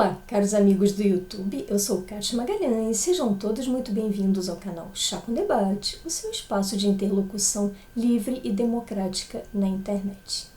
Olá, caros amigos do YouTube, eu sou Kátia Magalhães, sejam todos muito bem-vindos ao canal Chá com Debate, o seu espaço de interlocução livre e democrática na internet.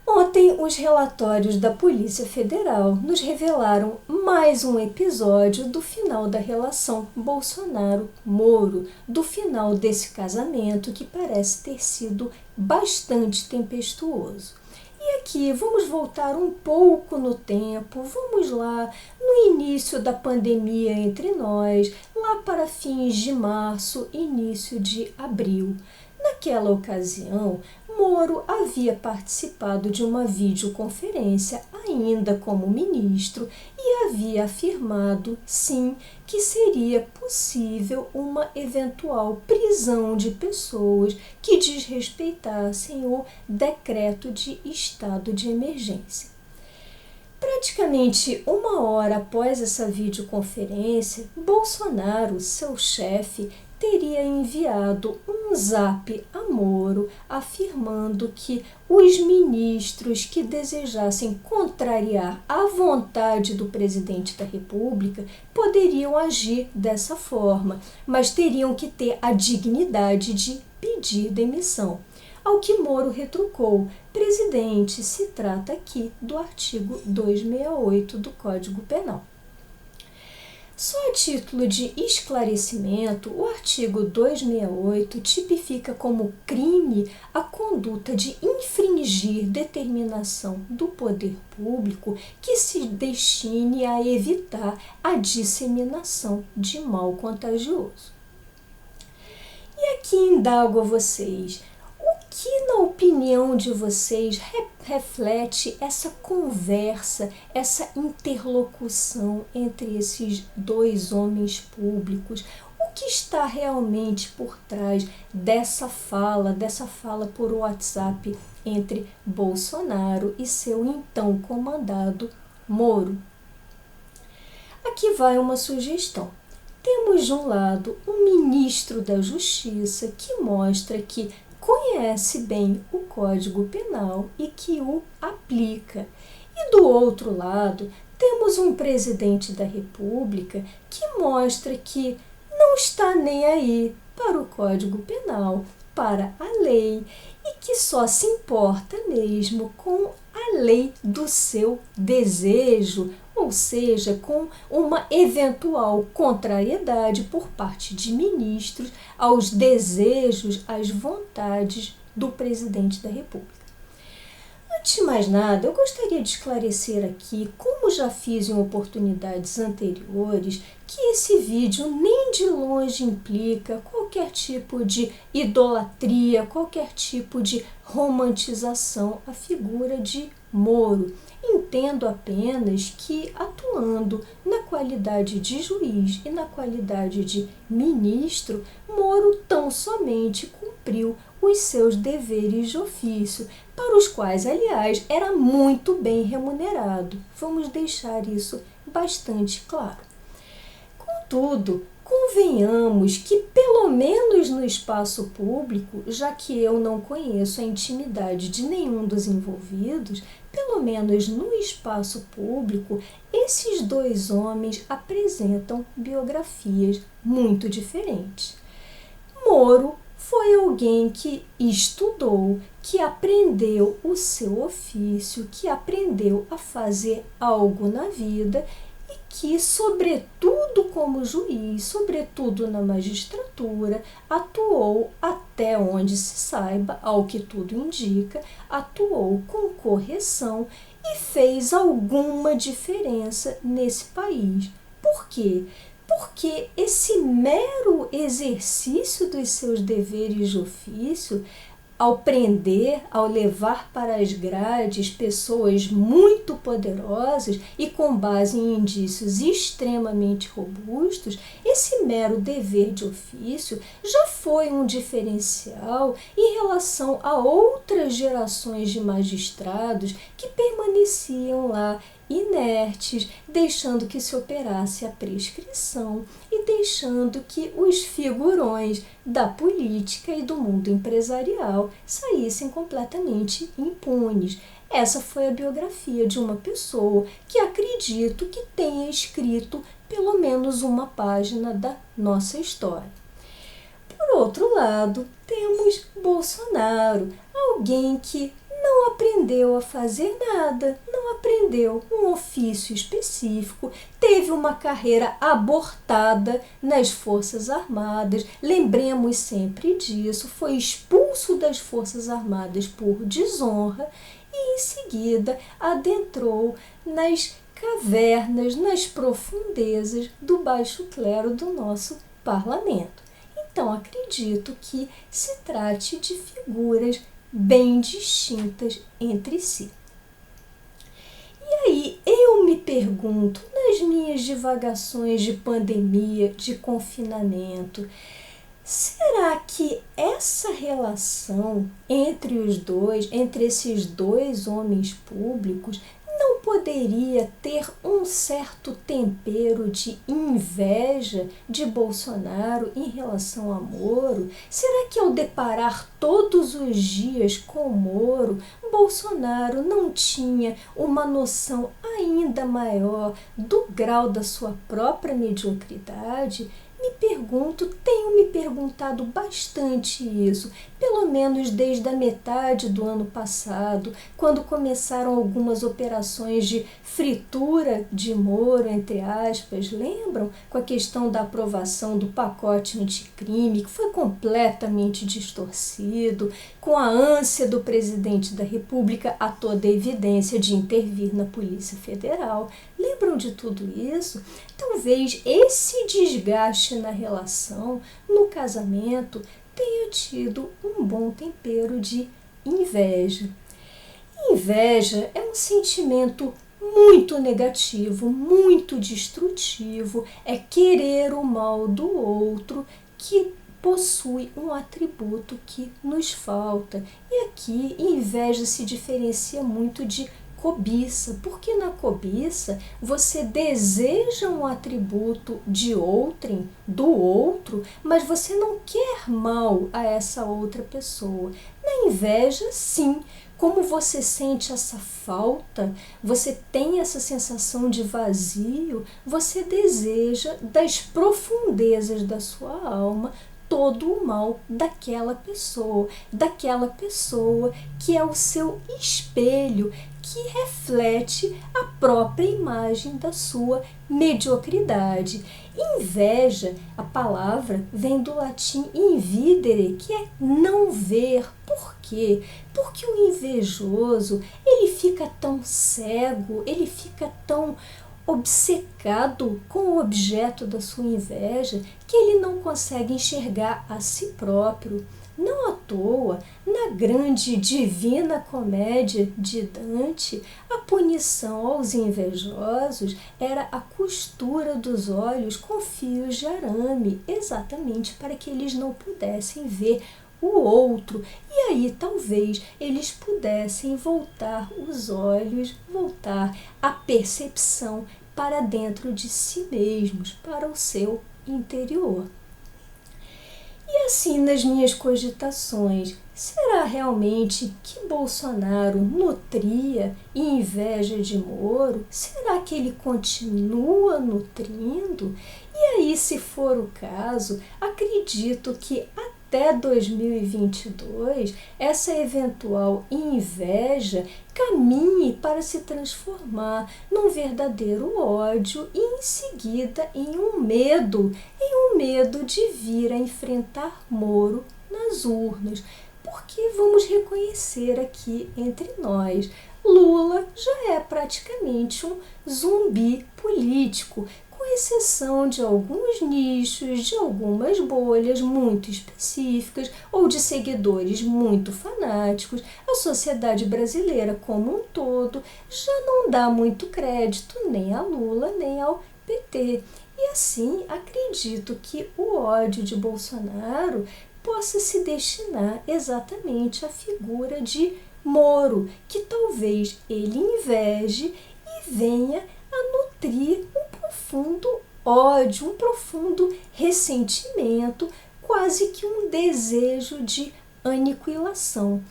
Ontem, os relatórios da Polícia Federal nos revelaram mais um episódio do final da relação Bolsonaro-Moro, do final desse casamento que parece ter sido bastante tempestuoso. E aqui, vamos voltar um pouco no tempo, vamos lá no início da pandemia entre nós, lá para fins de março, início de abril. Naquela ocasião, Moro havia participado de uma videoconferência ainda como ministro e havia afirmado, sim, que seria possível uma eventual prisão de pessoas que desrespeitassem o decreto de estado de emergência. Praticamente uma hora após essa videoconferência, Bolsonaro, seu chefe, teria enviado um zap a Moro afirmando que os ministros que desejassem contrariar a vontade do presidente da República poderiam agir dessa forma, mas teriam que ter a dignidade de pedir demissão. Ao que Moro retrucou: presidente, se trata aqui do artigo 268 do Código Penal. Só a título de esclarecimento, o artigo 268 tipifica como crime a conduta de infringir determinação do poder público que se destine a evitar a disseminação de mal contagioso. E aqui indago a vocês: o que, na opinião de vocês, reflete essa conversa, essa interlocução entre esses dois homens públicos? O que está realmente por trás dessa fala por WhatsApp entre Bolsonaro e seu então comandado Moro? Aqui vai uma sugestão. Temos de um lado um ministro da Justiça que mostra que conhece bem o Código Penal e que o aplica. E do outro lado, temos um presidente da República que mostra que não está nem aí para o Código Penal, para a lei, e que só se importa mesmo com a lei do seu desejo, ou seja, com uma eventual contrariedade por parte de ministros aos desejos, às vontades do presidente da República. Antes de mais nada, eu gostaria de esclarecer aqui, como já fiz em oportunidades anteriores, que esse vídeo nem de longe implica qualquer tipo de idolatria, qualquer tipo de romantização à figura de Moro. Entendo apenas que, atuando na qualidade de juiz e na qualidade de ministro, Moro tão somente cumpriu os seus deveres de ofício, para os quais, aliás, era muito bem remunerado. Vamos deixar isso bastante claro. Contudo, convenhamos que, pelo menos no espaço público, já que eu não conheço a intimidade de nenhum dos envolvidos, pelo menos no espaço público, esses dois homens apresentam biografias muito diferentes. Moro foi alguém que estudou, que aprendeu o seu ofício, que aprendeu a fazer algo na vida e que, sobretudo como juiz, sobretudo na magistratura, atuou, até onde se saiba, ao que tudo indica, atuou com correção e fez alguma diferença nesse país. Por quê? Porque esse mero exercício dos seus deveres de ofício, ao prender, ao levar para as grades pessoas muito poderosas e com base em indícios extremamente robustos, esse mero dever de ofício já foi um diferencial em relação a outras gerações de magistrados que permaneciam lá inertes, deixando que se operasse a prescrição e deixando que os figurões da política e do mundo empresarial saíssem completamente impunes. Essa foi a biografia de uma pessoa que acredita acredito que tenha escrito pelo menos uma página da nossa história. Por outro lado, temos Bolsonaro, alguém que não aprendeu a fazer nada, não aprendeu um ofício específico, teve uma carreira abortada nas Forças Armadas, lembremos sempre disso, foi expulso das Forças Armadas por desonra e em seguida adentrou nas cavernas, nas profundezas do baixo clero do nosso parlamento. Então, acredito que se trate de figuras bem distintas entre si. E aí, eu me pergunto, nas minhas divagações de pandemia, de confinamento, será que essa relação entre os dois, entre esses dois homens públicos, não poderia ter um certo tempero de inveja de Bolsonaro em relação a Moro? Será que ao deparar todos os dias com Moro, Bolsonaro não tinha uma noção ainda maior do grau da sua própria mediocridade? Me pergunto, tenho me perguntado bastante isso, pelo menos desde a metade do ano passado, quando começaram algumas operações de fritura de Moro, entre aspas, lembram? Com a questão da aprovação do pacote anticrime, que foi completamente distorcido, com a ânsia do presidente da República, a toda evidência de intervir na Polícia Federal. Lembram de tudo isso? Talvez esse desgaste na relação, no casamento, tenha tido um bom tempero de inveja. Inveja é um sentimento muito negativo, muito destrutivo, é querer o mal do outro que possui um atributo que nos falta. E aqui, inveja se diferencia muito de cobiça, porque na cobiça você deseja um atributo de outrem, do outro, mas você não quer mal a essa outra pessoa. Na inveja, sim, como você sente essa falta, você tem essa sensação de vazio, você deseja das profundezas da sua alma todo o mal daquela pessoa que é o seu espelho, que reflete a própria imagem da sua mediocridade. Inveja, a palavra vem do latim invidere, que é não ver. Por quê? Porque o invejoso, ele fica tão cego, ele fica tão obcecado com o objeto da sua inveja que ele não consegue enxergar a si próprio. Não à toa, na grande Divina Comédia de Dante, a punição aos invejosos era a costura dos olhos com fios de arame, exatamente para que eles não pudessem ver o outro, e aí talvez eles pudessem voltar os olhos, voltar a percepção para dentro de si mesmos, para o seu interior. E assim, nas minhas cogitações, será realmente que Bolsonaro nutria inveja de Moro? Será que ele continua nutrindo? E aí, se for o caso, acredito que até 2022, essa eventual inveja caminhe para se transformar num verdadeiro ódio e em seguida em um medo de vir a enfrentar Moro nas urnas. Porque vamos reconhecer aqui entre nós, Lula já é praticamente um zumbi político, com exceção de alguns nichos, de algumas bolhas muito específicas ou de seguidores muito fanáticos. A sociedade brasileira como um todo já não dá muito crédito nem a Lula nem ao PT. E assim, acredito que o ódio de Bolsonaro possa se destinar exatamente à figura de Moro, que talvez ele inveje e venha a nutrir um profundo ódio, um profundo ressentimento, quase que um desejo de aniquilação.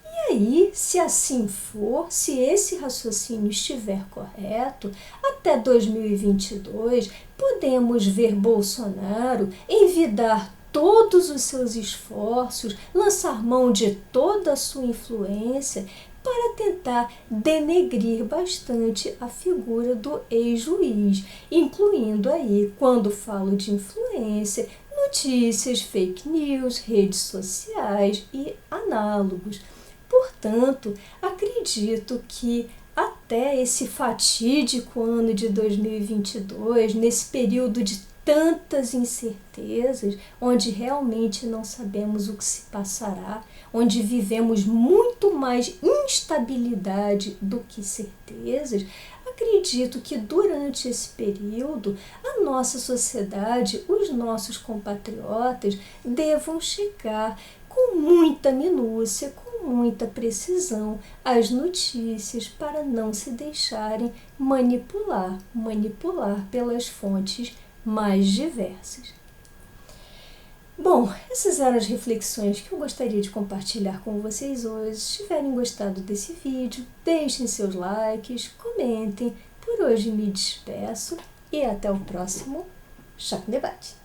E aí, se assim for, se esse raciocínio estiver correto, até 2022 podemos ver Bolsonaro envidar todos os seus esforços, lançar mão de toda a sua influência para tentar denegrir bastante a figura do ex-juiz, incluindo aí, quando falo de influência, notícias, fake news, redes sociais e análogos. Portanto, acredito que até esse fatídico ano de 2022, nesse período de tantas incertezas, onde realmente não sabemos o que se passará, onde vivemos muito mais instabilidade do que certezas, acredito que durante esse período a nossa sociedade, os nossos compatriotas devam checar com muita minúcia, com muita precisão as notícias para não se deixarem manipular pelas fontes mais diversas. Bom, essas eram as reflexões que eu gostaria de compartilhar com vocês hoje. Se tiverem gostado desse vídeo, deixem seus likes, comentem. Por hoje me despeço e até o próximo Chá com Debate.